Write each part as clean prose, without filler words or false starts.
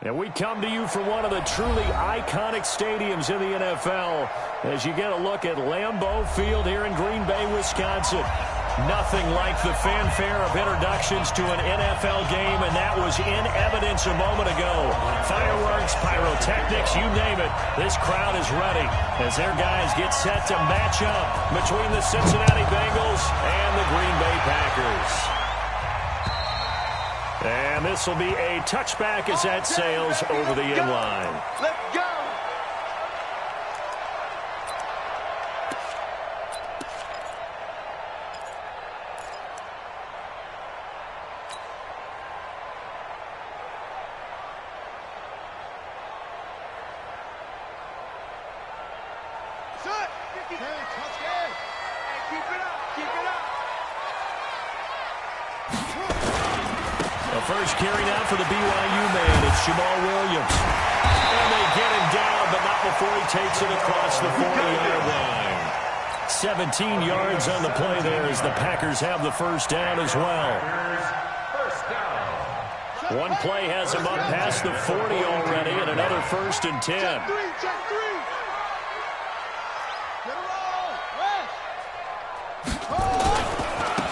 And we come to you from one of the truly iconic stadiums in the NFL as you get a look at Lambeau Field here in Green Bay, Wisconsin. Nothing like the fanfare of introductions to an NFL game, and that was in evidence a moment ago. Fireworks, pyrotechnics, you name it. This crowd is ready as their guys get set to match up between the Cincinnati Bengals and the Green Bay Packers. And this will be a touchback as that sails over the end line. Let's go! First carry now for the BYU man. It's Jamal Williams. And they get him down, but not before he takes it across the 40-yard line. 17 yards on the play there as the Packers have the first down as well. One play has him up past the 40 already, and another 1st and 10.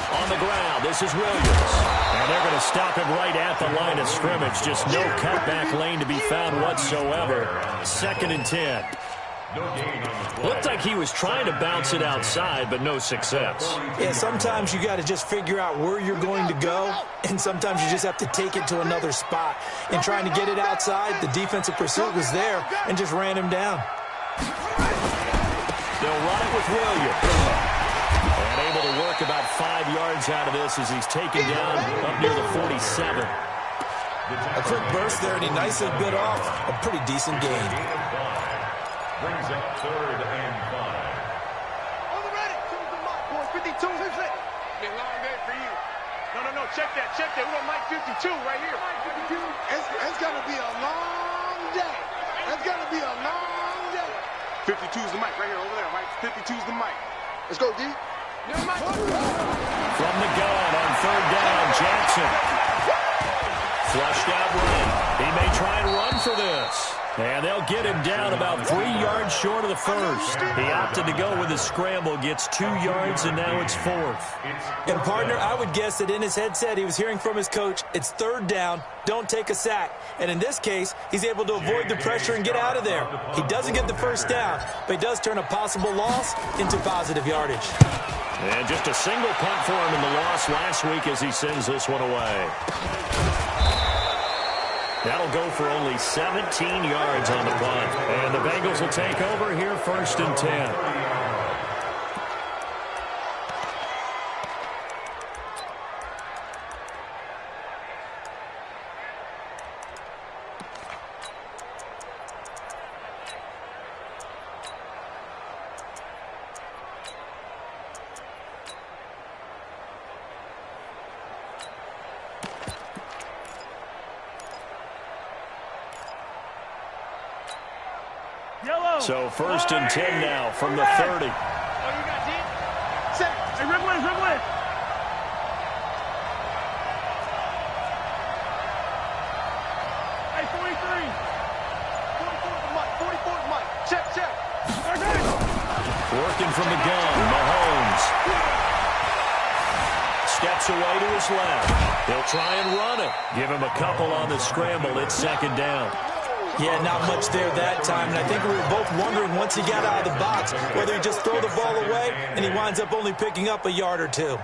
On the ground, this is Williams. And they're going to stop him right at the line of scrimmage. Just no cutback lane to be found whatsoever. 2nd and 10. Looked like he was trying to bounce it outside, but no success. Yeah, sometimes you got to just figure out where you're going to go, and sometimes you just have to take it to another spot. And trying to get it outside, the defensive pursuit was there and just ran him down. They'll run it with Williams. And able to work about 5 yards out of this as he's taken down up near the 47. A quick burst there, and he nicely bit off a pretty decent gain. Brings up 3rd and 5. On the ready. 52. It's been a long day for you. No. Check that. We want Mike 52 right here. Mike 52. It's going to be a long day. It's going to be a long day. 52's the mic right here over there, Mike. 52's the mic. Let's go, D. From the gun on 3rd down, Jackson. Flushed out run. He may try and run for this. And they'll get him down about 3 yards short of the first. He opted to go with a scramble, gets 2 yards, and now it's 4th. And, partner, I would guess that in his headset he was hearing from his coach, it's 3rd down, don't take a sack. And in this case, he's able to avoid the pressure and get out of there. He doesn't get the first down, but he does turn a possible loss into positive yardage. And just a single punt for him in the loss last week as he sends this one away. That'll go for only 17 yards on the punt. And the Bengals will take over here 1st and 10. So 1st and 10 now from the 30. Oh, you got deep? Set. Hey, rip one. Hey, 43. 44 the mic. Check. Working from the gun, Mahomes. Steps away to his left. They'll try and run it. Give him a couple on the scramble. It's 2nd down. Yeah, not much there that time, and I think we were both wondering once he got out of the box whether he'd just throw the ball away, and he winds up only picking up a yard or two.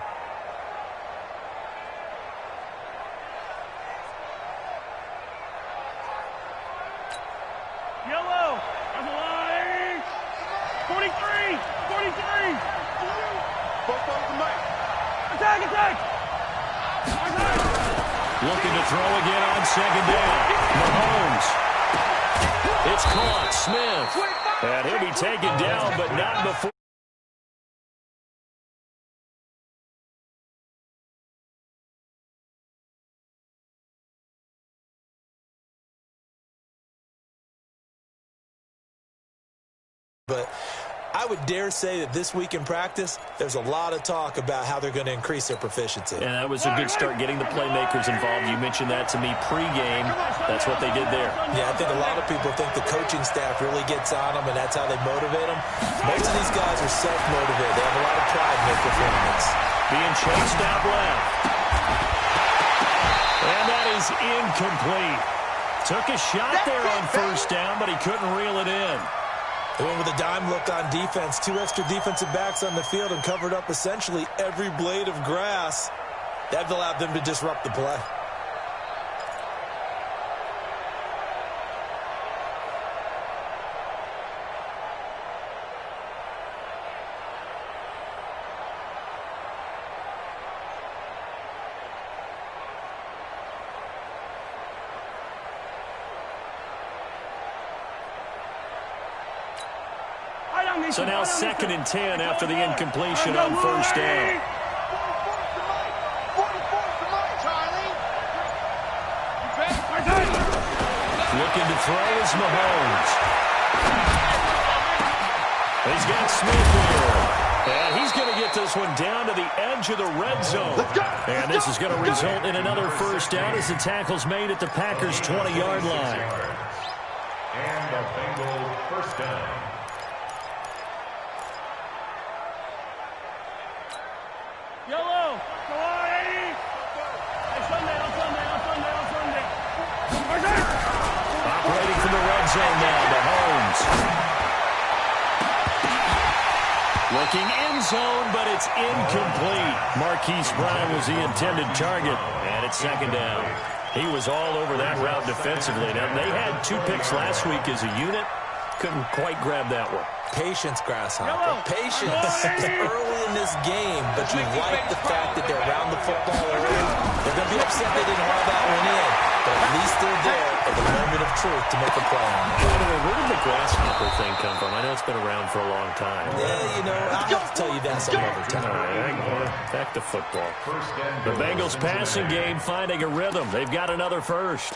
Yellow. That's a line. 43. Both the mic. Attack. Looking to throw again on 2nd down. Mahomes. It's caught. Smith. And he'll be taken down, but not before. But I would dare say that this week in practice, there's a lot of talk about how they're going to increase their proficiency. And that was a good start getting the playmakers involved. You mentioned that to me pregame. That's what they did there. Yeah, I think a lot of people think the coaching staff really gets on them, and that's how they motivate them. Most of these guys are self-motivated. They have a lot of pride in their performance. Being chased out left. And that is incomplete. Took a shot there on first down, but he couldn't reel it in. They went with a dime look on defense. 2 extra defensive backs on the field and covered up essentially every blade of grass. That allowed them to disrupt the play. So now 2nd and 10 after the incompletion on first down. Looking to throw is Mahomes. He's got Smith here. And he's going to get this one down to the edge of the red zone. And this is going to result in another first down as the tackle's made at the Packers' 20-yard line. And the Bengals first down. Yellow. Come on, 80. Operating from the red zone now, Mahomes. Looking end zone, but it's incomplete. Marquise Brown was the intended target, and it's 2nd down. He was all over that route defensively. Now, they had 2 picks last week as a unit. Couldn't quite grab that one. Patience, Grasshopper. Patience. It's early in this game, but you like the fact that they're around the football early. They're going to be upset they didn't haul that one in, but at least they're there at the moment of truth to make a play on it. Where did the Grasshopper thing come from? I know it's been around for a long time. Yeah, you know, I'll have to tell you that some other time. All right, back to football. The Bengals passing game finding a rhythm. They've got another first.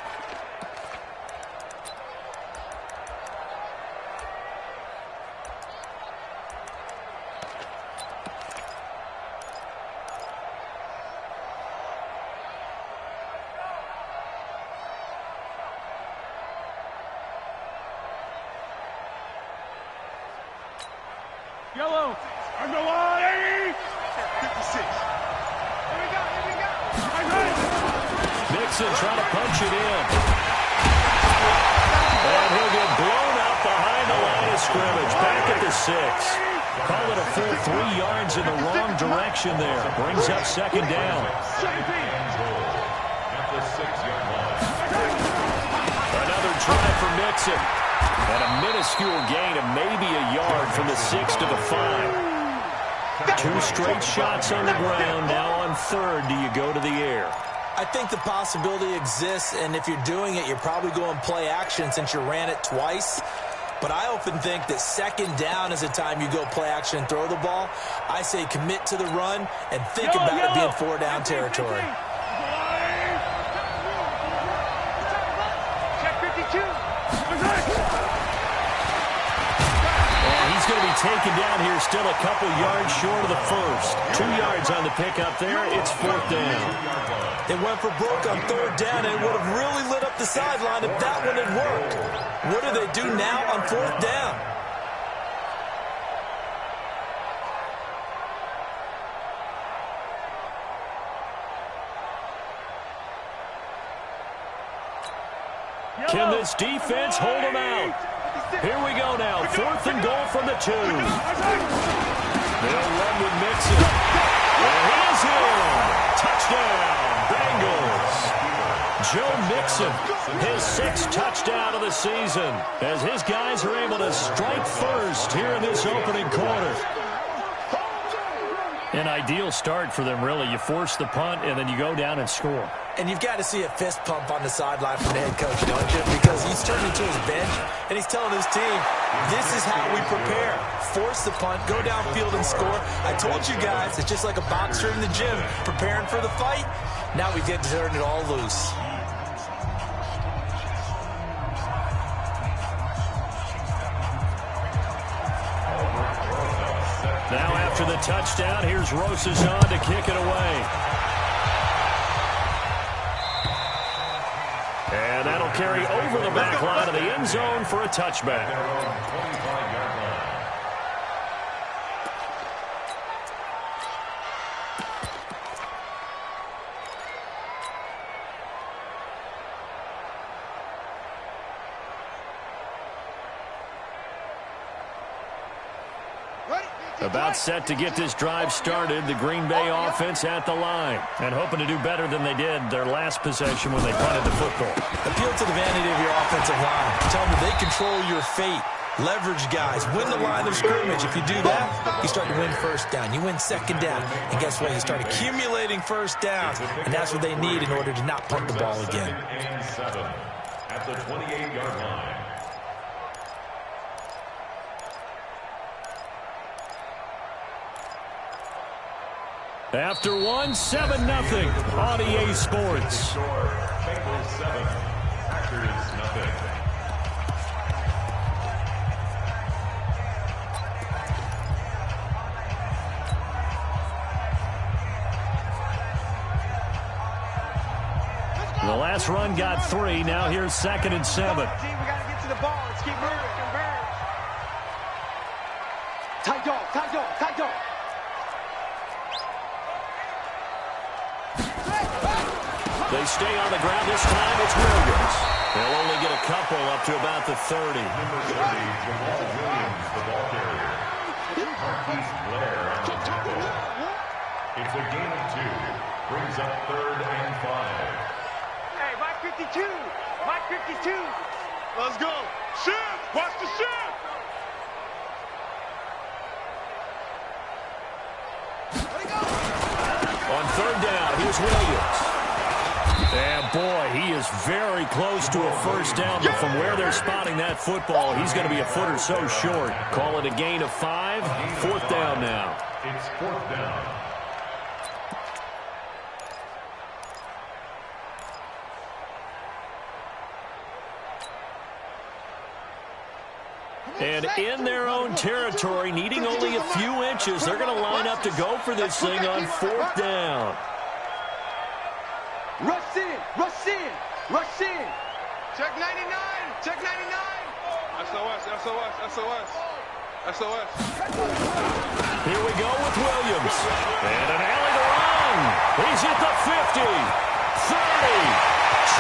Yellow. On the line, 80. 56. Here we go. Nixon trying to punch it in. And he'll get blown out behind the line of scrimmage. Back at the 6. Call it a full 3 yards in the wrong direction there. Brings up 2nd down. At the 6-yard line. Another try for Nixon. And a minuscule gain of maybe a yard from the 6 to the 5. 2 straight shots on the ground. Now on 3rd, do you go to the air? I think the possibility exists, and if you're doing it, you're probably going play action since you ran it twice. But I often think that 2nd down is the time you go play action and throw the ball. I say commit to the run and think about it being 4-down territory. Going to be taken down here, still a couple yards short of the first. 2 yards on the pickup there. It's 4th down. They went for broke on 3rd down, and it would have really lit up the sideline if that one had worked. What do they do now on 4th down? Can this defense hold them out? Here we go now. 4th and goal from the 2. They'll run with Mixon. And he's in. Touchdown, Bengals. Joe Mixon, his 6th touchdown of the season, as his guys are able to strike first here in this opening quarter. An ideal start for them, really. You force the punt, and then you go down and score. And you've got to see a fist pump on the sideline from the head coach, don't you? Because he's turning to his bench, and he's telling his team, this is how we prepare. Force the punt, go downfield and score. I told you guys, it's just like a boxer in the gym, preparing for the fight. Now we get to turn it all loose. Now after the touchdown, here's Rosas on to kick it away. And that'll carry over the back line of the end zone for a touchback. About set to get this drive started, the Green Bay offense at the line. And hoping to do better than they did their last possession when they punted the football. Appeal to the vanity of your offensive line. Tell them that they control your fate. Leverage guys. Win the line of scrimmage. If you do that, you start to win first down. You win second down. And guess what? You start accumulating first downs. And that's what they need in order to not punt the ball again. And 7 at the 28-yard line. After one, 7-0 on EA Sports. Bengals 7, Packers 0. The last run got 3. Now here's 2nd and 7. We got to get to the ball. Let's keep moving. Tight dog, tight dog, tight dog. They stay on the ground. This time it's Williams. They'll only get a couple up to about the 30. Number 30, Jamal Williams, the ball carrier. Marquise Blair on the tackle. It's a gain of 2. Brings up 3rd and 5. Hey, Mike 52. Mike 52. Let's go. Shift. Watch the shift. On 3rd down, here's Williams. And boy, he is very close to a first down, but from where they're spotting that football, he's going to be a foot or so short. Call it a gain of 5. 4th down now. It's 4th down. And in their own territory, needing only a few inches, they're going to line up to go for this thing on 4th down. Rush in, rush in, rush in. Check 99, check 99. SOS, SOS, SOS, SOS. Here we go with Williams. And an alley to run. He's at the 50, 30,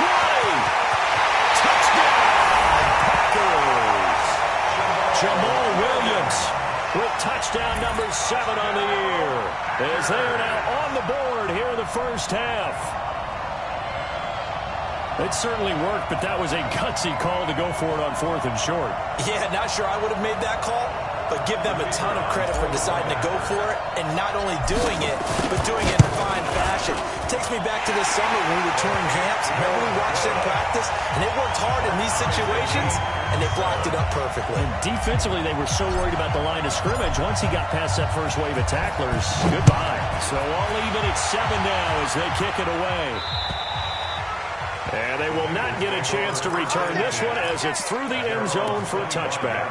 20. Touchdown, Packers. Jamal Williams with touchdown number 7 on the year. As they are now on the board here in the first half. It certainly worked, but that was a gutsy call to go for it on 4th and short. Yeah, not sure I would have made that call, but give them a ton of credit for deciding to go for it, and not only doing it, but doing it in fine fashion. It takes me back to this summer when we were touring camps. Remember we watched them practice, and they worked hard in these situations, and they blocked it up perfectly. And defensively, they were so worried about the line of scrimmage. Once he got past that first wave of tacklers, goodbye. So all even at 7 now as they kick it away. And they will not get a chance to return this one as it's through the end zone for a touchback.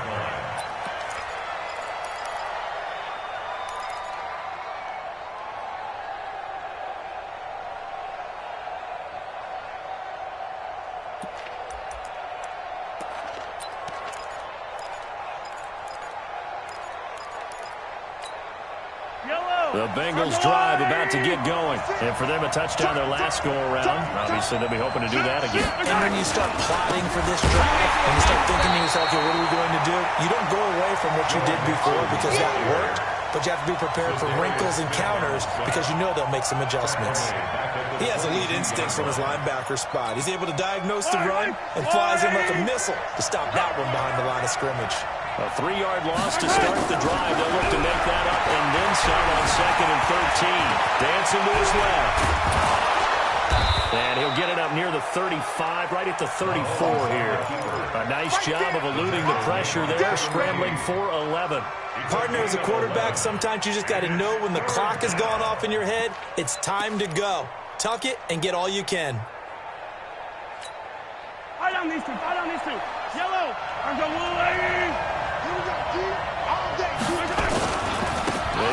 The Bengals drive about to get going. And for them, a touchdown their last go-around. Obviously, they'll be hoping to do that again. And when you start plotting for this drive, and you start thinking to yourself, okay, what are we going to do? You don't go away from what you did before because that worked, but you have to be prepared for wrinkles and counters because you know they'll make some adjustments. He has elite instincts from his linebacker spot. He's able to diagnose the run and flies in like a missile to stop that one behind the line of scrimmage. A 3-yard loss to start the drive. They'll look to make that up and then some on 2nd and 13. Dancing to his left. And he'll get it up near the 35, right at the 34 here. A nice job of eluding the pressure there, scrambling for 11. Partner, as a quarterback, sometimes you just got to know when the clock has gone off in your head, it's time to go. Tuck it and get all you can. Right on these two, right on these two. Yellow, I'm going Willie. Here we go, G. All day.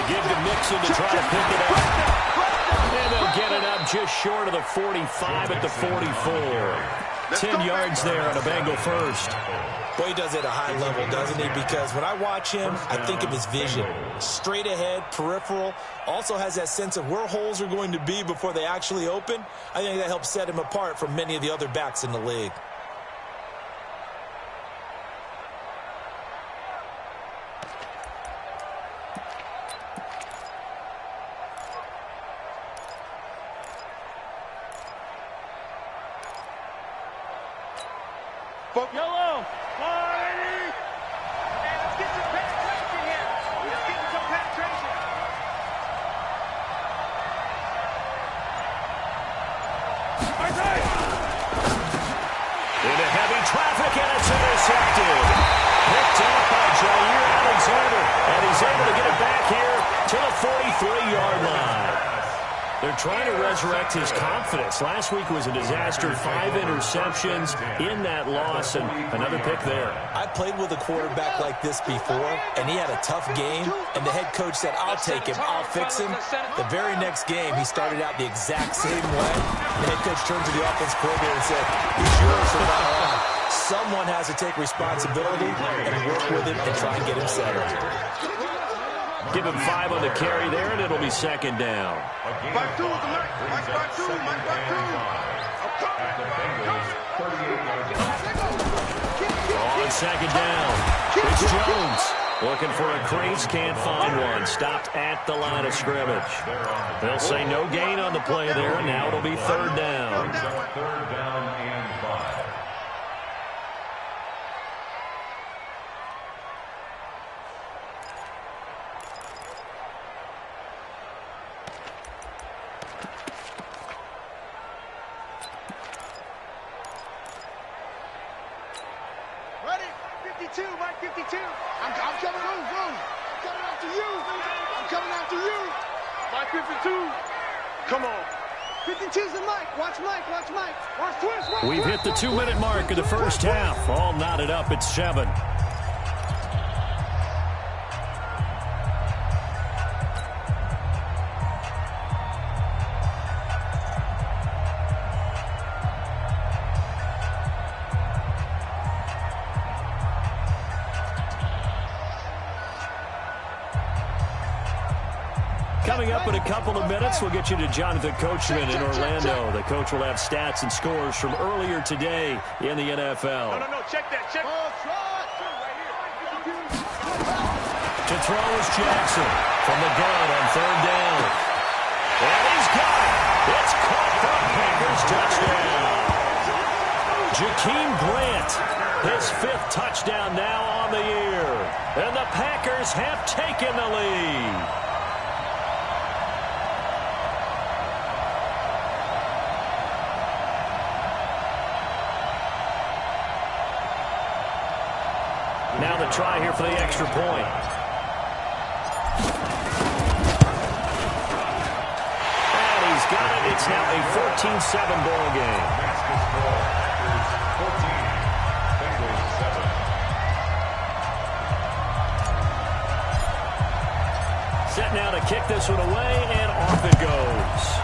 They give to Mixon to try to pick it up. And they'll get it up just short of the 45 at the 44. 10 yards there on a Bengal first. Boy, he does it at a high level, doesn't he? Because when I watch him, I think of his vision. Straight ahead, peripheral. Also has that sense of where holes are going to be before they actually open. I think that helps set him apart from many of the other backs in the league. Yellow. And let's get some penetration here. Let's get some penetration. Into heavy traffic, and it's intercepted. Picked up by Jair Alexander, and he's able to get it back here to the 43-yard line. They're trying to resurrect his confidence. Last week was a disaster. 5 interceptions in that loss, and another pick there. I played with a quarterback like this before, and he had a tough game, and the head coach said, I'll take him, I'll fix him. The very next game, he started out the exact same way. The head coach turned to the offense coordinator and said, he's yours from now on. Someone has to take responsibility and work with him and try and get him settled. Give him 5 on the carry there, and it'll be second down. Back two, back two. On second down, it's Jones. Looking for a crease, can't find one. Stopped at the line of scrimmage. They'll say no gain on the play there, and now it'll be third down. Third down and 5. Ready? 52, Mike 52. I'm coming over. I'm coming after you. I'm coming after you. Mike 52. Come on. 52's the Mike. Watch Mike. Watch Mike. Watch twist. We've hit the 2-minute mark of the first half. All knotted up at 7. Coming up in a couple of minutes, we'll get you to Jonathan Coachman in Orlando. The coach will have stats and scores from earlier today in the NFL. No. Check that. Check. To throw is Jackson from the gun on third down. And he's got it. It's caught for a Packers touchdown. Jakeem Grant, his 5th touchdown now on the year. And the Packers have taken the lead. Now the try here for the extra point. And he's got it. It's now a 14-7 ball game. Set now to kick this one away, and off it goes.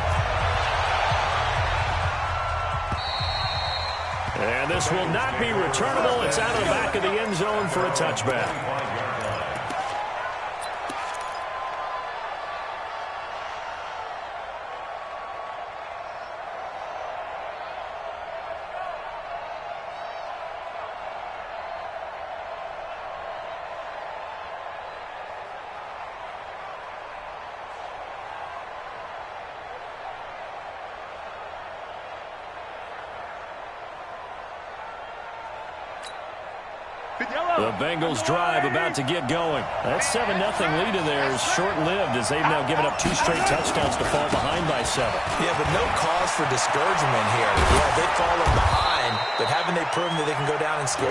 And this will not be returnable. It's out of the back of the end zone for a touchback. The Bengals drive about to get going. That 7-0 lead of theirs short-lived as they've now given up 2 straight touchdowns to fall behind by 7. Yeah, but no cause for discouragement here. Yeah, they've fallen behind, but haven't they proven that they can go down and score?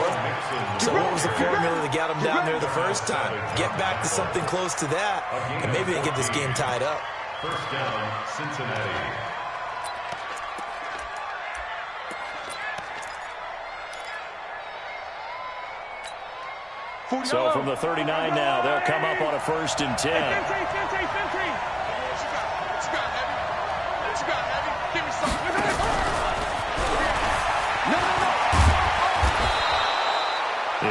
So what was the formula that got them down there the first time? Get back to something close to that, and maybe they get this game tied up. First down, Cincinnati. So from the 39 now, they'll come up on a 1st and 10.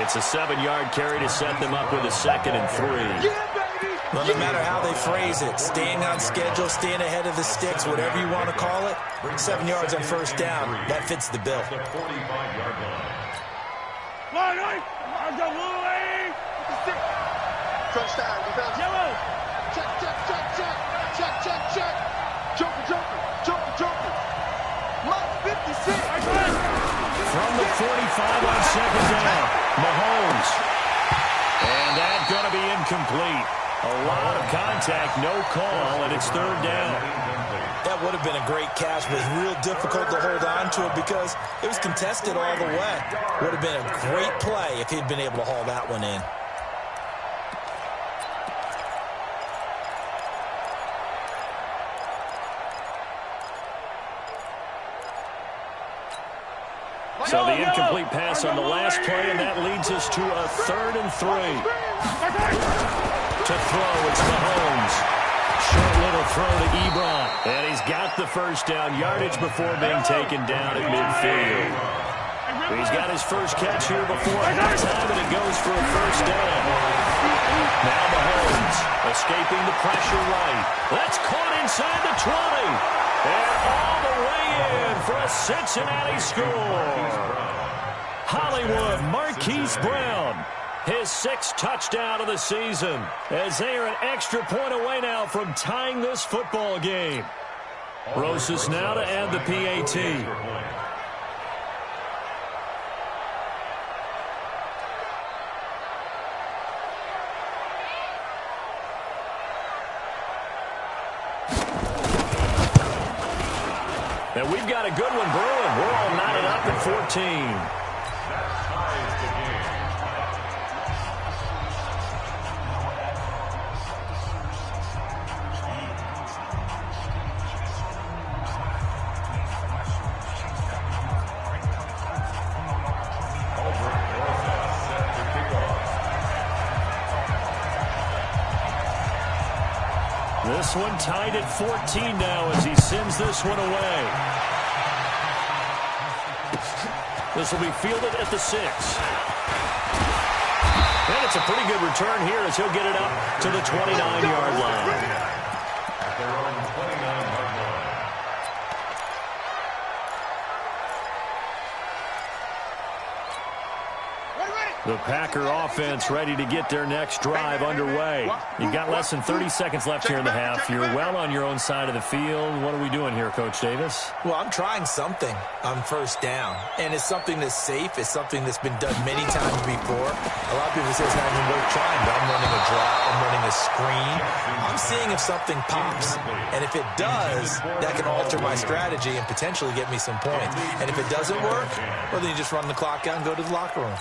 It's a 7-yard carry to set them up with a 2nd and 3. Well, no matter how they phrase it, staying on schedule, staying ahead of the sticks, whatever you want to call it, 7 yards on 1st down, that fits the bill. Crunch down, defense. Yellow. Check, check, check, check. Check, check, check. Joker, joker, joker, joker. Mark 56. From the 45 on 2nd down, Mahomes. And that's going to be incomplete. A lot of contact, no call, and it's 3rd down. That would have been a great catch, but it's real difficult to hold on to it because it was contested all the way. Would have been a great play if he'd been able to haul that one in. So the incomplete pass on the last play, and that leads us to a 3rd and 3. To throw, it's Mahomes. Short little throw to Ebron. And he's got the 1st down yardage before being taken down at midfield. He's got his first catch here before halftime, and it goes for a 1st down. Now Mahomes escaping the pressure right. That's caught inside the 20. And all the way in for a Cincinnati score. Hollywood Marquise Brown, his 6th touchdown of the season, as they are an extra point away now from tying this football game. Rosas now to add the PAT. And we've got a good one brewing. We're all knotted up at 14. This one tied at 14 now as he sends this one away. This will be fielded at the 6. And it's a pretty good return here as he'll get it up to the 29-yard line. The Packer offense ready to get their next drive underway. You've got less than 30 seconds left here in the half. You're well on your own side of the field. What are we doing here, Coach Davis? Well, I'm trying something on 1st down, and it's something that's safe. It's something that's been done many times before. A lot of people say it's not even worth trying, but I'm running a drop. I'm running a screen. I'm seeing if something pops, and if it does, that can alter my strategy and potentially get me some points. And if it doesn't work, well, then you just run the clock out and go to the locker room.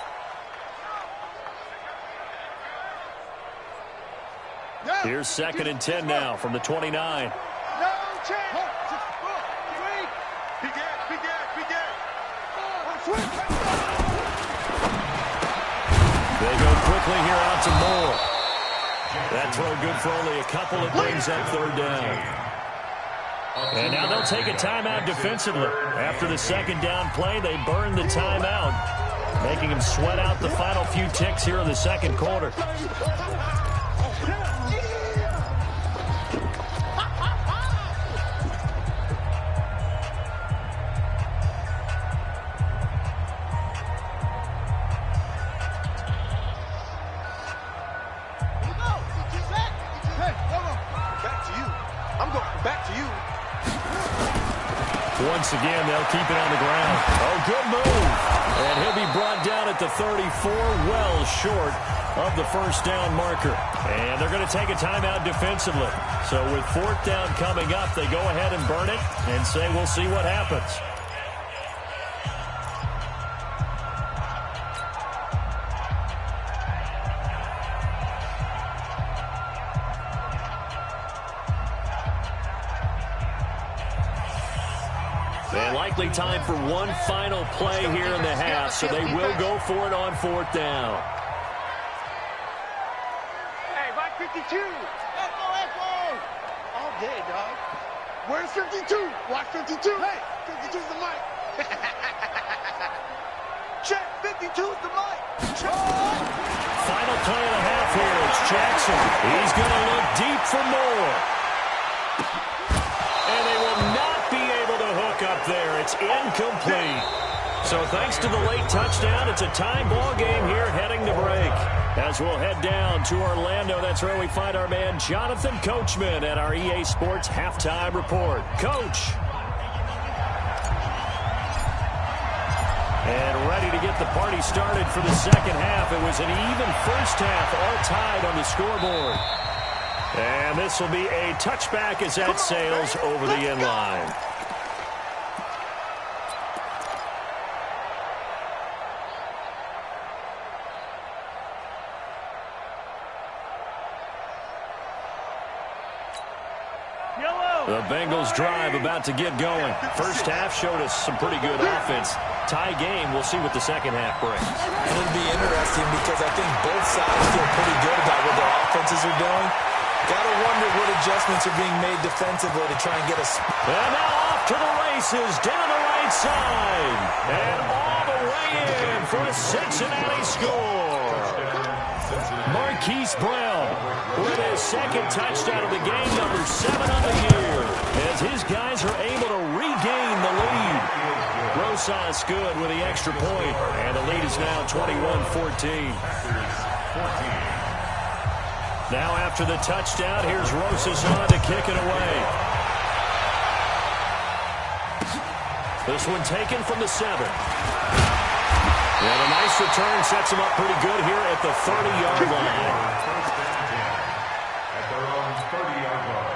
Here's 2nd and 10 now from the 29. No chance. They go quickly here out to Moore. That throw good for only a couple. It brings up 3rd down. And now they'll take a timeout defensively. After the 2nd down play, they burn the timeout, making them sweat out the final few ticks here in the 2nd quarter. Once again, they'll keep it on the ground. Oh, good move. And he'll be brought down at the 34, well short of the 1st down marker. And they're going to take a timeout defensively. So with 4th down coming up, they go ahead and burn it and say we'll see what happens. And likely time for one final play here in the half, so they will go for it on 4th down. 52. Echo. All day, dog. Where's 52? Watch 52. Hey, 52's the mic. Check, 52's the mic. Final play of the half here. It's Jackson. He's going to look deep for more. And they will not be able to hook up there. It's incomplete. So thanks to the late touchdown, it's a tie ball game here heading to break. As we'll head down to Orlando, that's where we find our man Jonathan Coachman at our EA Sports Halftime Report. Coach. And ready to get the party started for the second half. It was an even first half, all tied on the scoreboard. And this will be a touchback as that sails over the end line. The Bengals drive about to get going. First half showed us some pretty good offense. Tie game, we'll see what the second half brings. And it'll be interesting because I think both sides feel pretty good about what their offenses are doing. Got to wonder what adjustments are being made defensively to try and get us. And now off to the races, down the right side. And all the way in for a Cincinnati score. Marquise Brown with his second touchdown of the game, number 7 on the year, as his guys are able to regain the lead. Rosas good with the extra point, and the lead is now 21-14. Now after the touchdown, here's Rosas on to kick it away. This one taken from the 7. And a nice return sets him up pretty good here at the 30-yard line. At their own 30-yard line.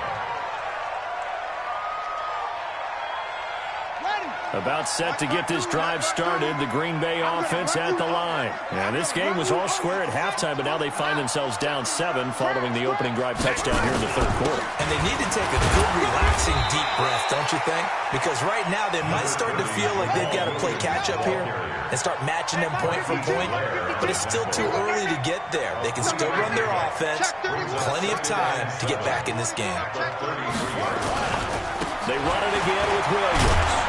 About set to get this drive started. The Green Bay offense at the line. Now, this game was all square at halftime, but now they find themselves down 7 following the opening drive touchdown here in the third quarter. And they need to take a good, relaxing, deep breath, don't you think? Because right now they might start to feel like they've got to play catch-up here and start matching them point for point. But it's still too early to get there. They can still run their offense. Plenty of time to get back in this game. They run it again with Williams.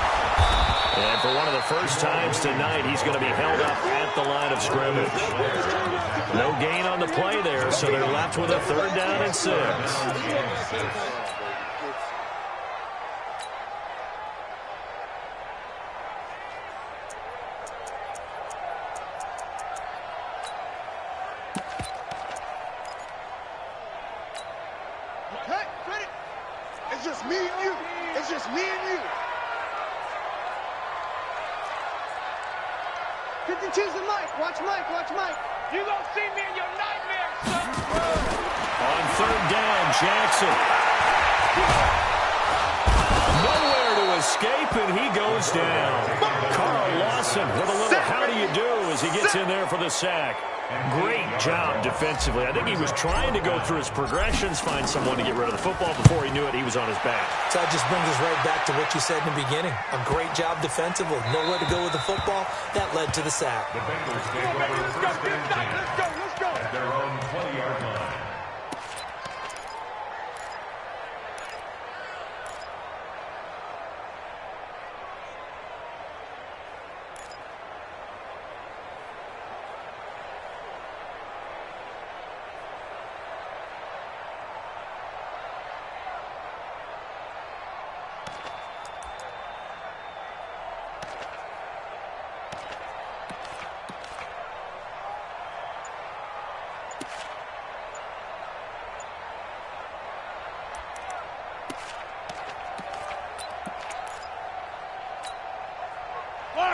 And for one of the first times tonight, he's going to be held up at the line of scrimmage. No gain on the play there, so they're left with a 3rd down and 6. Hey, ready? It's just me and you. It's just me and you. 52's the mic. Watch Mike. Watch Mike. You gonna see me in your nightmares, son. On 3rd down, Jackson. Nowhere to escape, and he goes down. Carl Lawson with a little how do you do as he gets in there for the sack. Great job defensively. I think he was trying to go through his progressions, find someone to get rid of the football. Before he knew it, he was on his back. So that just brings us right back to what you said in the beginning. A great job defensively. Nowhere to go with the football. That led to the sack. The Bengals take over first and 10 at their own 20-yard line.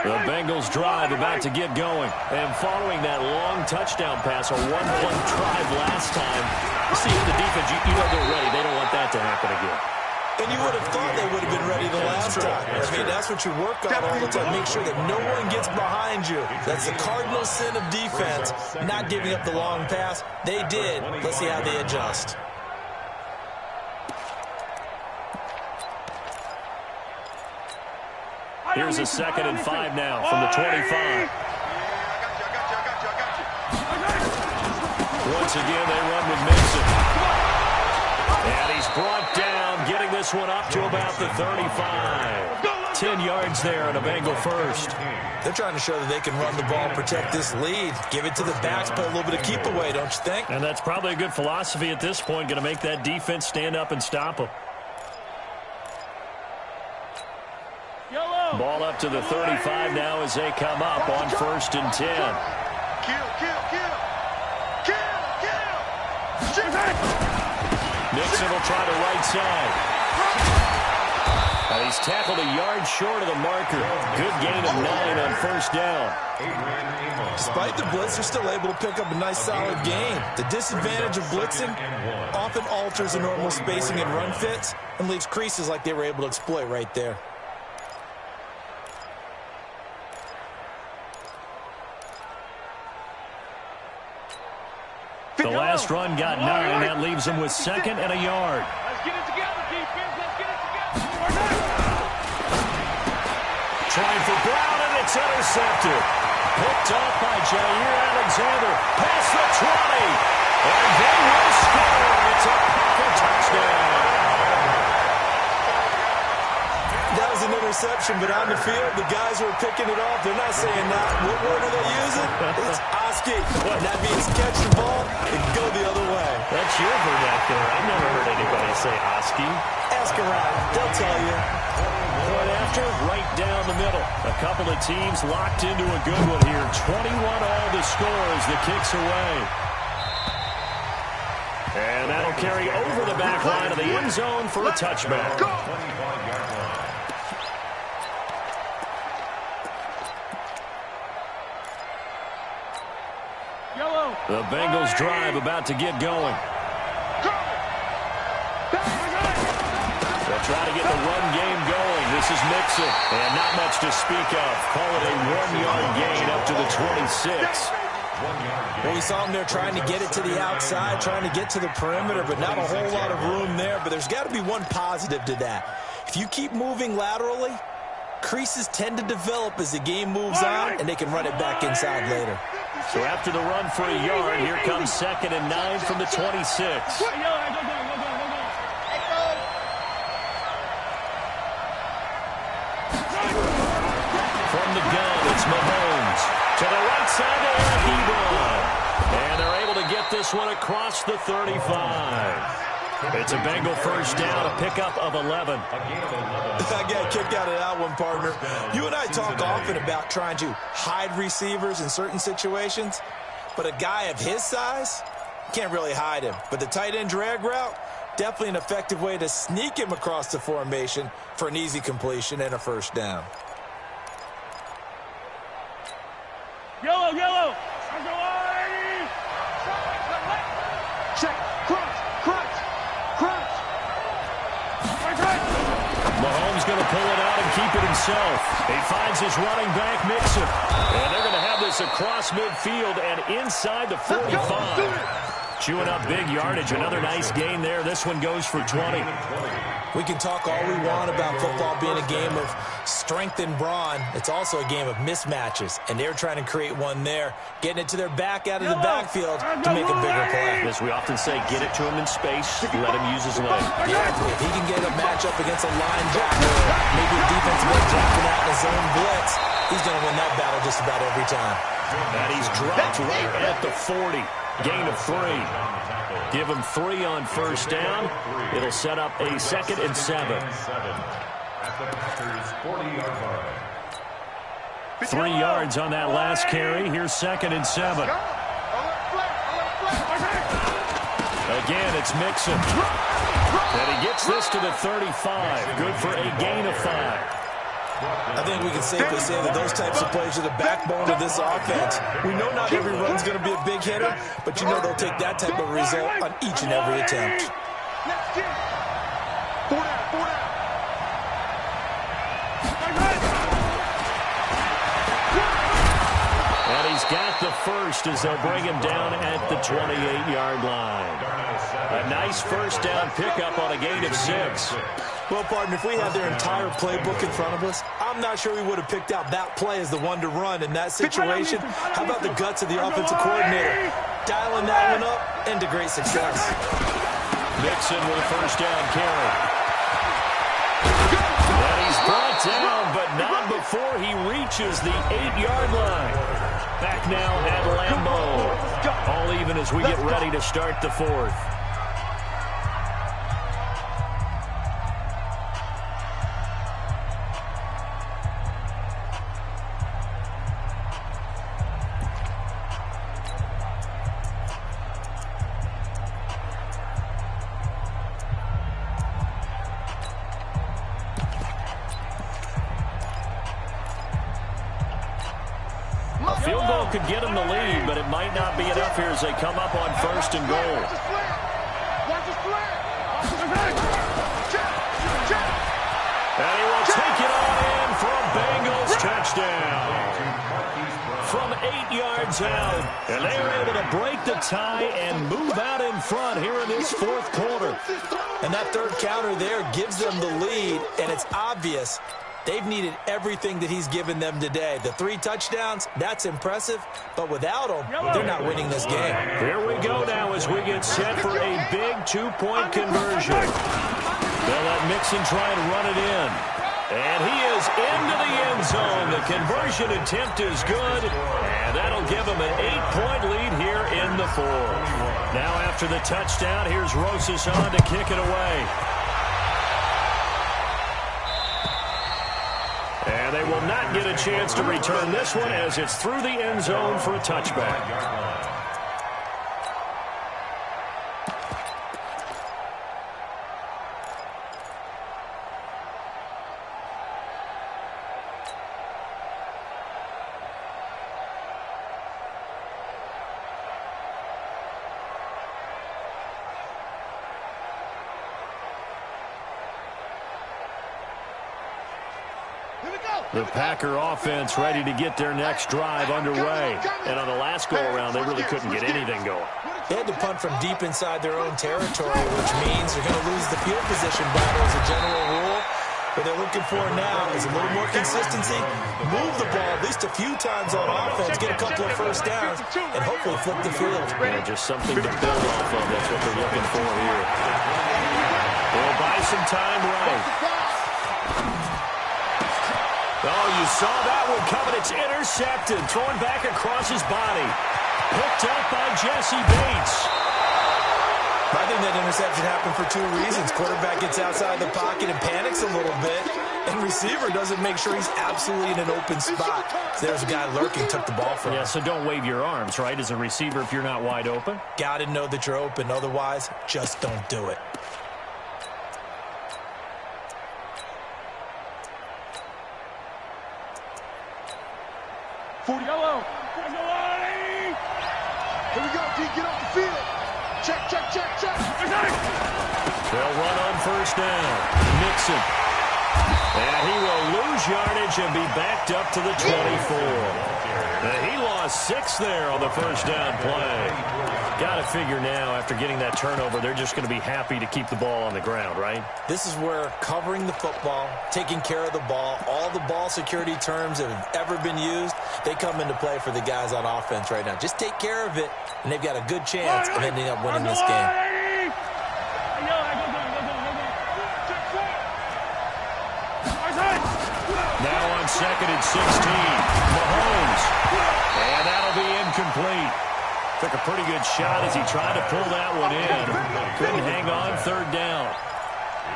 The Bengals drive about to get going. And following that long touchdown pass, a 1-1 drive last time, you see the defense, you know they're ready. They don't want that to happen again. And you would have thought they would have been ready the last time. I mean, that's what you work on all the time. Make sure that no one gets behind you. That's the cardinal sin of defense, not giving up the long pass. They did. Let's see how they adjust. Here's a 2nd and 5 now from the 25. Once again, they run with Mason. this one up to about the 35. 10 yards there on a Bengal first. They're trying to show that they can run the ball, protect this lead. Give it to the backs, play a little bit of keep away, don't you think? And that's probably a good philosophy at this point, going to make that defense stand up and stop them. Ball up to the 35 now as they come up on 1st and 10. Mixon will try the right side. And he's tackled a yard short of the marker. Good gain of 9 on 1st down. Despite the blitz, they're still able to pick up a nice solid gain. The disadvantage of blitzing often alters the normal spacing and run fits and leaves creases like they were able to exploit right there. The last run got 9. That leaves them with 2nd and a yard. Let's get it together, defense. Let's get it together. Trying for Brown, and it's intercepted. Picked off by Jair Alexander. Past the 20. And they will score. It's a Packer touchdown. That was an interception, but on the field, the guys who are picking it off, they're not saying that. What word are they using? It's S1ck1nt3nt1on. And that means catch the ball and go the other way. That's your vernacular. I've never heard anybody say S1ck1nt3nt. Ask around. They'll tell you. Point after, right down the middle. A couple of teams locked into a good one here. 21 all the score as the kick's away. And that'll carry over the back line of the end zone for a touchback. The Bengals drive about to get going. They'll try to get the run game going. This is Mixon. And not much to speak of. Call it a 1-yard gain up to the 26. Well, we saw him there trying to get it to the outside, trying to get to the perimeter, but not a whole lot of room there. But there's got to be one positive to that. If you keep moving laterally, creases tend to develop as the game moves on, and they can run it back inside later. So after the run for a yard, here comes 2nd and 9 from the 26. From the gun, it's Mahomes. To the right side to Eric Ebron. And they're able to get this one across the 35. It's a Bengal first down, a pickup of 11. I got kicked out of that one, partner. You and I talk often about trying to hide receivers in certain situations, but a guy of his size can't really hide him. But the tight end drag route, definitely an effective way to sneak him across the formation for an easy completion and a first down. Yellow. Check. Crunch. Mahomes going to pull it out and keep it himself. He finds his running back, Mixon. And they're going to have this across midfield and inside the 45. Chewing up big yardage. Another nice gain there. This one goes for 20. We can talk all we want about football being a game of strength and brawn. It's also a game of mismatches, and they're trying to create one there, getting it to their back out of the backfield to make a bigger play. As we often say, get it to him in space, let him use his leg. Yeah, if he can get a matchup against a linebacker, maybe a defensive end dropping out in his own blitz, he's going to win that battle just about every time. And he's dropped right at the 40. Gain of 3. Give him 3 on first down. It'll set up a 2nd and 7. At the Packers' 40-yard line. 3 yards on that last carry. Here's 2nd and 7. Again, it's Mixon. And he gets this to the 35. Good for a gain of 5. I think we can safely say that those types of plays are the backbone of this offense. We know not every run's going to be a big hitter, but you know they'll take that type of result on each and every attempt. And he's got the first as they'll bring him down at the 28-yard line. A nice first down pickup on a gain of 6. Well, partner, if we had their entire playbook in front of us, I'm not sure we would have picked out that play as the one to run in that situation. How about the guts of the offensive coordinator? Dialing that one up into great success. Mixon with a first down carry. And he's brought down, but not before he reaches the 8-yard line. Back now at Lambeau. All even as we get ready to start the fourth. Field goal could get them the lead, but it might not be enough here as they come up on 1st and goal. And he will take it on in for a Bengals touchdown. From 8 yards out. And they are able to break the tie and move out in front here in this 4th quarter. And that 3rd counter there gives them the lead, and it's obvious they've needed everything that he's given them today. The 3 touchdowns, that's impressive, but without him, they're not winning this game. Here we go now as we get set for a big 2-point conversion. They'll let Mixon try and run it in. And he is into the end zone. The conversion attempt is good, and that'll give him an 8-point lead here in the 4th. Now after the touchdown, here's Rosas on to kick it away. And they will not get a chance to return this one as it's through the end zone for a touchback. The Packer offense ready to get their next drive underway. And on the last go-around, they really couldn't get anything going. They had to punt from deep inside their own territory, which means they're going to lose the field position battle as a general rule. What they're looking for now is a little more consistency, move the ball at least a few times on offense, get a couple of first downs, and hopefully flip the field. Yeah, just something to build off of. That's what they're looking for here. They'll buy some time right. Oh, you saw that one coming. It's intercepted. Thrown back across his body. Picked up by Jesse Bates. I think that interception happened for 2 reasons. Quarterback gets outside the pocket and panics a little bit, and receiver doesn't make sure he's absolutely in an open spot. So there's a guy lurking, took the ball from him. Yeah, so don't wave your arms, right, as a receiver if you're not wide open? Got to know that you're open. Otherwise, just don't do it. Yellow. Here we go, D. Get off the field. Check. They'll run on 1st down. Mixon. And he will lose yardage and be backed up to the 24. And he lost 6 there on the 1st down play. Got to figure now, after getting that turnover, they're just going to be happy to keep the ball on the ground, right? This is where covering the football, taking care of the ball, all the ball security terms that have ever been used, they come into play for the guys on offense right now. Just take care of it, and they've got a good chance of ending up winning this game. Now on 2nd and 16, Mahomes. And that'll be incomplete. Took a pretty good shot as he tried to pull that one in. Couldn't hang on 3rd down.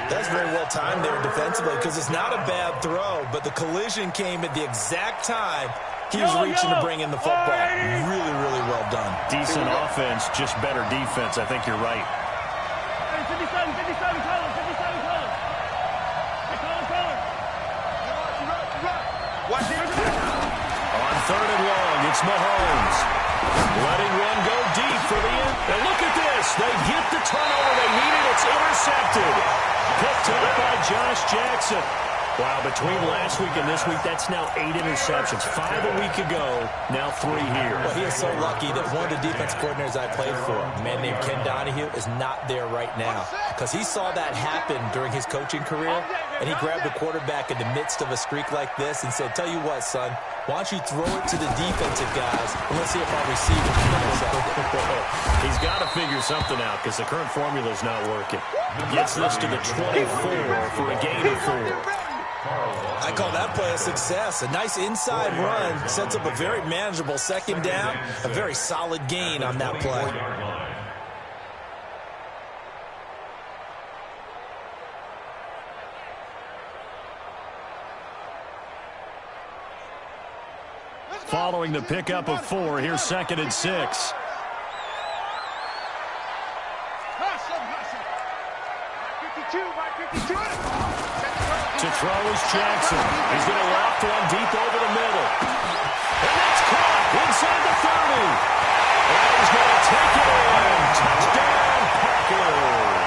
That's very well timed there defensively because it's not a bad throw, but the collision came at the exact time he was reaching to bring in the football. Really, really well done. Decent offense, just better defense. I think you're right. On 3rd and long, it's Mahomes. Letting one go deep for the end. And look at this. They get the turnover they needed. It's intercepted. Picked up by Josh Jackson. Wow, between last week and this week, that's now 8 interceptions. 5 a week ago, now 3 here. Well, he is so lucky that one of the defense coordinators I played for, a man named Ken Donahue, is not there right now. because he saw that happen during his coaching career, and he grabbed a quarterback in the midst of a streak like this and said, tell you what, son, why don't you throw it to the defensive guys, and let's see if our receivers can intercept it. He's got to figure something out because the current formula is not working. Gets this to the 24 for a gain of 4. I call that play a success. A nice inside run sets up a very manageable second down, a very solid gain on that play. Following the pickup of 4, here's 2nd and 6. To throw is Jackson. He's going to loft one deep over the middle. And that's caught inside the 30. And he's going to take it in. Touchdown, Packers.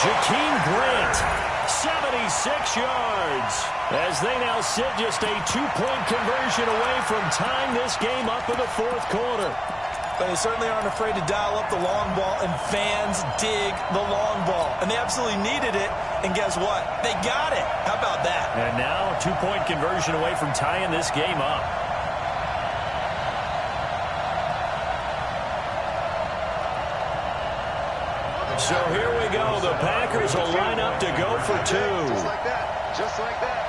Jakeem Grant, 76 yards. As they now sit just a 2-point conversion away from tying this game up in the 4th quarter. But they certainly aren't afraid to dial up the long ball, and fans dig the long ball. And they absolutely needed it, and guess what? They got it. How about that? And now a 2-point conversion away from tying this game up. So here we go. The Packers will line up to go for 2. Just like that. Just like that.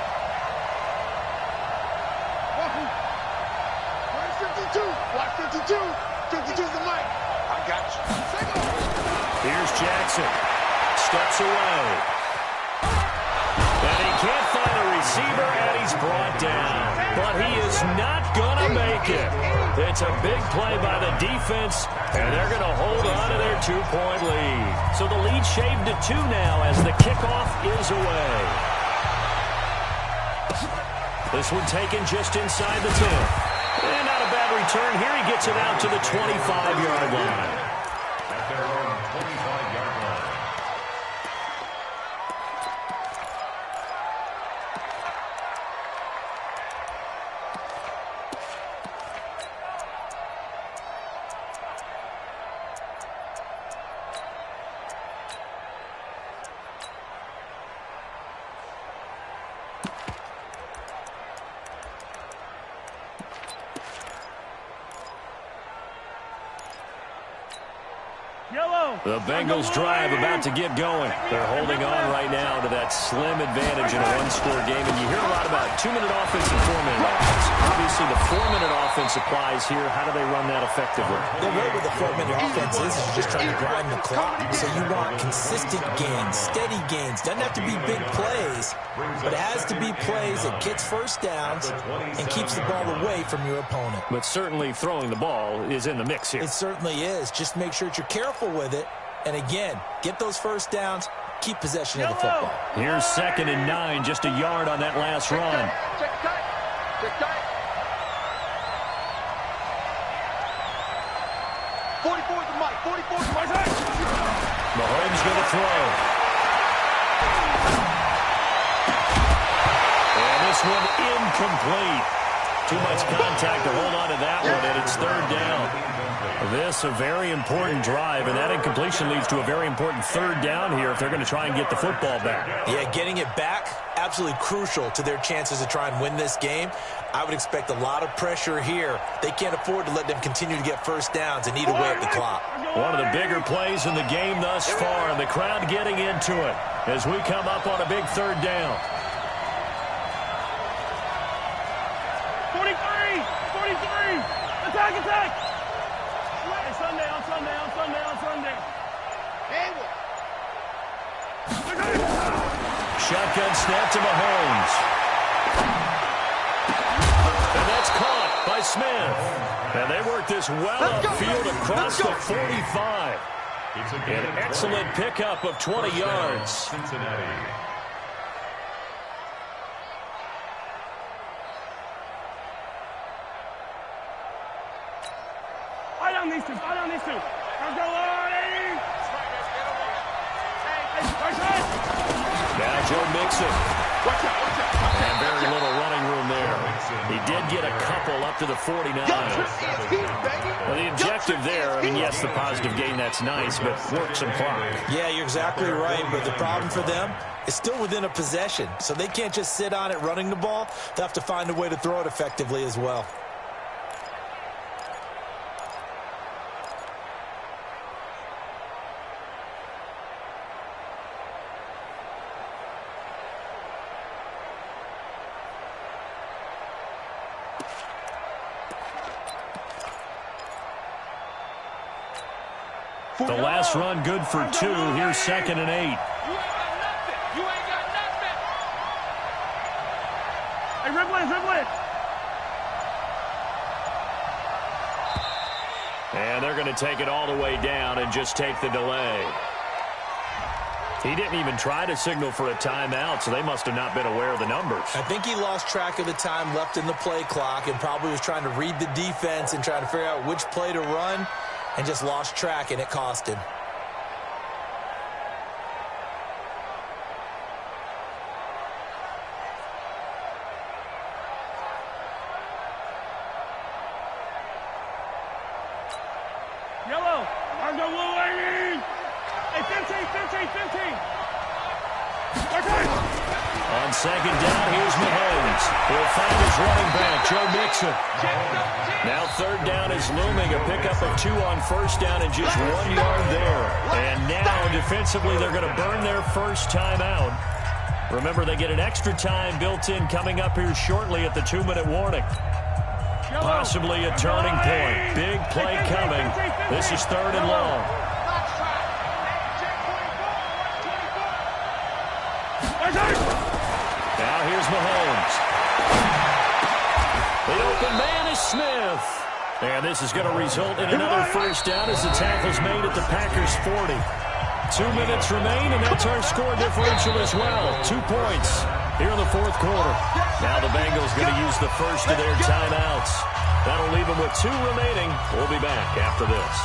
52. Watch 52. 52's the mic. I got you. Here's Jackson. Steps away. And he can't find a receiver, and he's brought down. But he is not going to make it. It's a big play by the defense, and they're going to hold on to their 2-point lead. So the lead shaved to 2 now as the kickoff is away. This one taken just inside the 10. And not a bad return. Here he gets it out to the 25-yard line. At their own 25-yard line. The Bengals drive about to get going. They're holding on right now to that slim advantage in a one-score game. And you hear a lot about 2-minute offense and 4-minute offense. Obviously, the 4-minute offense applies here. How do they run that effectively? The way with the 4-minute offense is you're just trying to grind the clock. So you want consistent gains, steady gains. Doesn't have to be big plays, but it has to be plays that gets first downs and keeps the ball away from your opponent. But certainly throwing the ball is in the mix here. It certainly is. Just make sure that you're careful with it. And again, get those first downs, keep possession of the football. Here's 2nd and 9, just a yard on that last run. Check tight. Check tight. 44's the mic. 44's the mic. Mahomes going to throw. And this one incomplete. Too much contact to hold on to that one, and it's 3rd down. This a very important drive, and that incompletion leads to a very important 3rd down here if they're going to try and get the football back. Yeah, getting it back, absolutely crucial to their chances to try and win this game. I would expect a lot of pressure here. They can't afford to let them continue to get first downs and eat away at the clock. One of the bigger plays in the game thus far, and the crowd getting into it as we come up on a big 3rd down. 43! 43! Attack, attack! On Sunday. Shotgun snap to Mahomes. And that's caught by Smith. And they work this well upfield across the 45. An excellent pickup of 20 yards. Cincinnati. Eye on these two. Eye on these two. Let's go, Lordy. Now Joe Mixon. Watch out. And very little running room there. He did get a couple up to the 49. Well, the objective there, I mean, yes, the positive gain, that's nice, but work some clock. Yeah, you're exactly right, but the problem for them is still within a possession, so they can't just sit on it running the ball. They'll have to find a way to throw it effectively as well. The last run good for 2. Here's 2nd and 8. You ain't got nothing. You ain't got nothing. Hey, dribble it. And they're going to take it all the way down and just take the delay. He didn't even try to signal for a timeout, so they must have not been aware of the numbers. I think he lost track of the time left in the play clock and probably was trying to read the defense and trying to figure out which play to run, and just lost track, and it cost him. Yellow. Argo Wolverine. Hey, 15. On 2nd down, here's Mahomes. He'll find his running back, Joe Mixon. Now 3rd down is looming. A pickup of 2 on 1st down and just 1 yard there. And now defensively they're going to burn their first timeout. Remember, they get an extra time built in coming up here shortly at the 2-minute warning. Possibly a turning point. Big play coming. This is 3rd and long. Now here's Mahomes. The open man is Smith. And this is going to result in another first down as the tackle's made at the Packers' 40. 2 minutes remain, and that's our score differential as well. 2 points here in the 4th quarter. Now the Bengals going to use the first of their timeouts. That'll leave them with 2 remaining. We'll be back after this.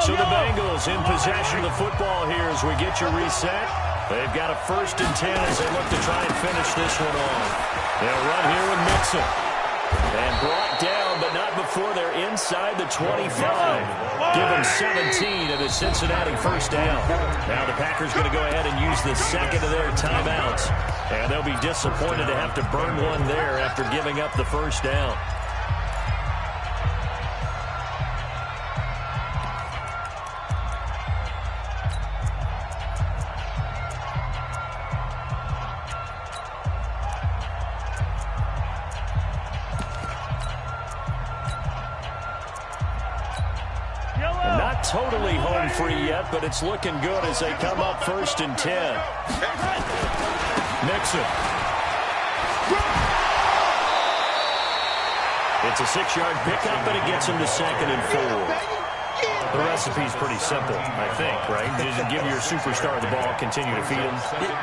So the Bengals in possession of the football here as we get you reset. They've got a 1st and 10 as they look to try and finish this one off. They'll run here with Mixon. And brought down, but not before they're inside the 25. Give them 17 of the Cincinnati first down. Now the Packers going to go ahead and use the 2nd of their timeouts. And they'll be disappointed to have to burn one there after giving up the first down. Totally home free yet, but it's looking good as they come up 1st and 10. Mixon. It's a 6-yard pickup, and it gets him to 2nd and 4. The recipe's pretty simple, I think, right? Just give your superstar the ball, continue to feed him.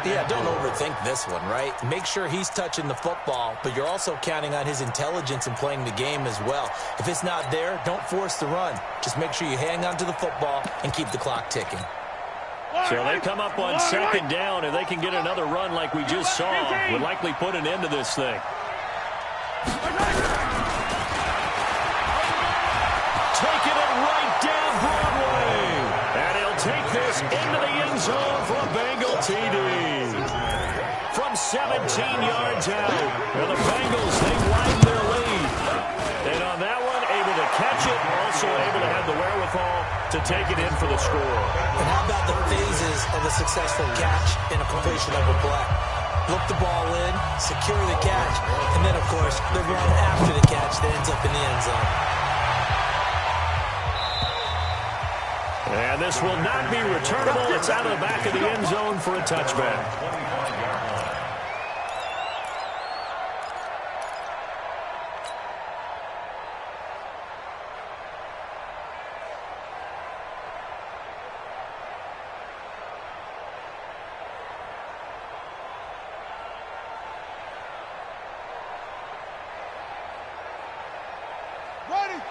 Yeah, don't overthink this one, right? Make sure he's touching the football, but you're also counting on his intelligence in playing the game as well. If it's not there, don't force the run. Just make sure you hang on to the football and keep the clock ticking. So they come up on 2nd down, and they can get another run like we just saw. Would likely put an end to this thing. Taking it right down Broadway. And he'll take this into the end zone for a Bengal TD. From 17 yards out. And the Bengals, they widen their lead. And on that one, able to catch it. Also able to have the wherewithal to take it in for the score. And how about the phases of a successful catch and a completion of a play? Look the ball in, secure the catch, and then, of course, the run after the catch that ends up in the end zone. And this will not be returnable. It's out of the back of the end zone for a touchback.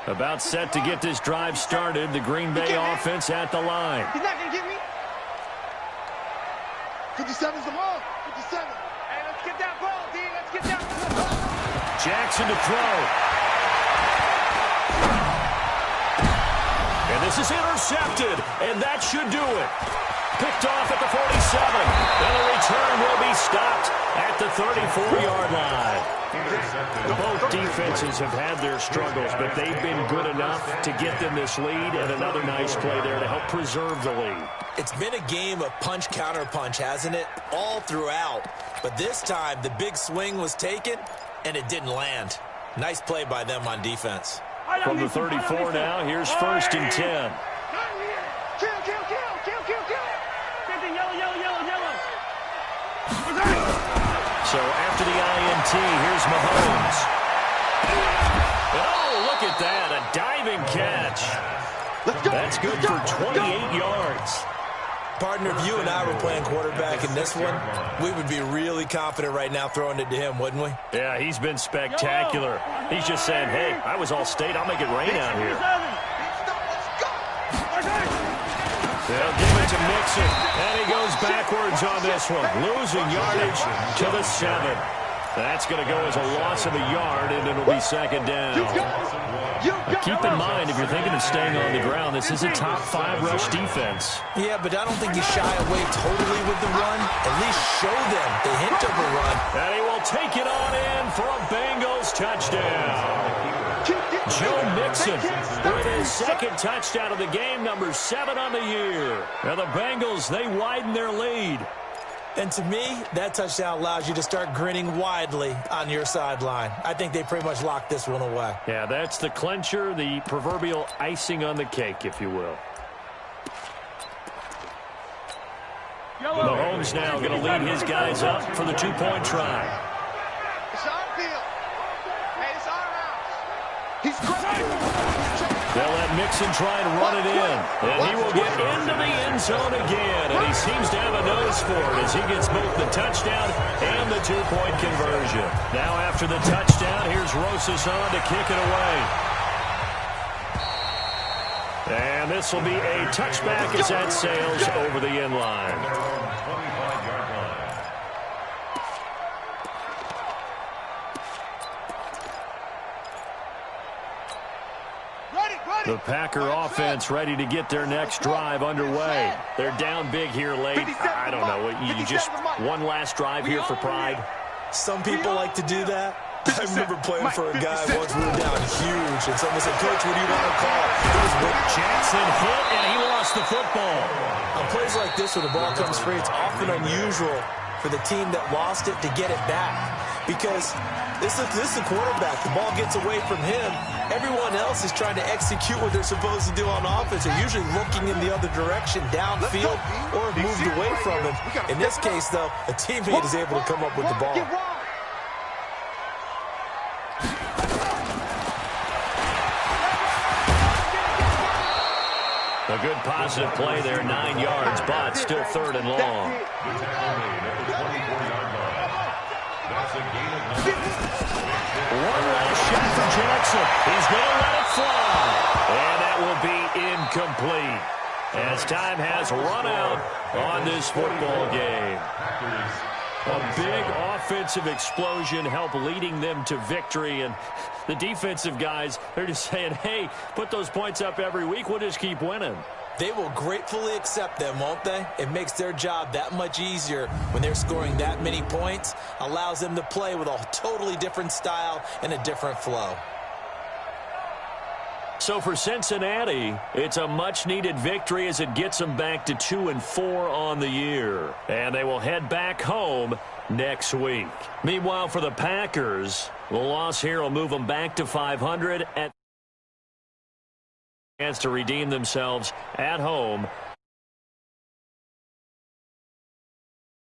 About set to get this drive started. The Green Bay offense at the line. He's not going to get me. 57's the ball. 57. Hey, let's get that ball, D. Let's get that ball. Jackson to throw. And this is intercepted, and that should do it. Picked off at the 47, and the return will be stopped at the 34-yard line. Both defenses have had their struggles, but they've been good enough to get them this lead, and another nice play there to help preserve the lead. It's been a game of punch-counter-punch, hasn't it? All throughout. But this time, the big swing was taken, and it didn't land. Nice play by them on defense. From the 34 now, here's 1st and 10. So after the INT, here's Mahomes. And oh, look at that, a diving catch. That's good for 28 yards. Partner, if you and I were playing quarterback in this one, we would be really confident right now throwing it to him, wouldn't we? Yeah, he's been spectacular. He's just saying, hey, I was all state. I'll make it rain out here. They'll give it to Mixon, and he goes backwards on this one, losing yardage to the 7. That's going to go as a loss of a yard, and it'll be 2nd down. Now, keep in mind, if you're thinking of staying on the ground, this is a top 5 rush defense. Yeah, but I don't think you shy away totally with the run. At least show them the hint of a run. And he will take it on in for a Bengals touchdown. Joe Mixon with his 2nd touchdown of the game, number 7 on the year. Now the Bengals, they widen their lead. And to me, that touchdown allows you to start grinning widely on your sideline. I think they pretty much locked this one away. Yeah, that's the clincher, the proverbial icing on the cake, if you will. Mahomes now going to lead his guys up for the 2-point try. It's our field. Hey, it's our house. He's crazy. They'll let Mixon try and run it in. And he will get into the end zone again. And he seems to have a nose for it as he gets both the touchdown and the 2-point conversion. Now after the touchdown, here's Rosas on to kick it away. And this will be a touchback as that sails over the end line. The Packer offense ready to get their next drive underway. They're down big here late. I don't know. You just one last drive here for pride. Some people like to do that. I remember playing for a guy once we were down huge, and someone said, Coach, what do you want to call? It was Jackson hit, and he lost the football. On plays like this where the ball comes free, it's often unusual for the team that lost it to get it back. Because this is the quarterback. The ball gets away from him. Everyone else is trying to execute what they're supposed to do on offense. They're usually looking in the other direction, downfield, or moved away from him. In this case, though, a teammate is able to come up with the ball. A good positive play there, 9 yards, but still 3rd and long. One last shot for Jackson. He's going to let it fly. And that will be incomplete as time has run out on this football game. A big offensive explosion helped leading them to victory. And the defensive guys, they're just saying, hey, put those points up every week. We'll just keep winning. They will gratefully accept them, won't they? It makes their job that much easier when they're scoring that many points. Allows them to play with a totally different style and a different flow. So for Cincinnati, it's a much-needed victory as it gets them back to 2-4 on the year. And they will head back home next week. Meanwhile, for the Packers, the loss here will move them back to 500 at chance to redeem themselves at home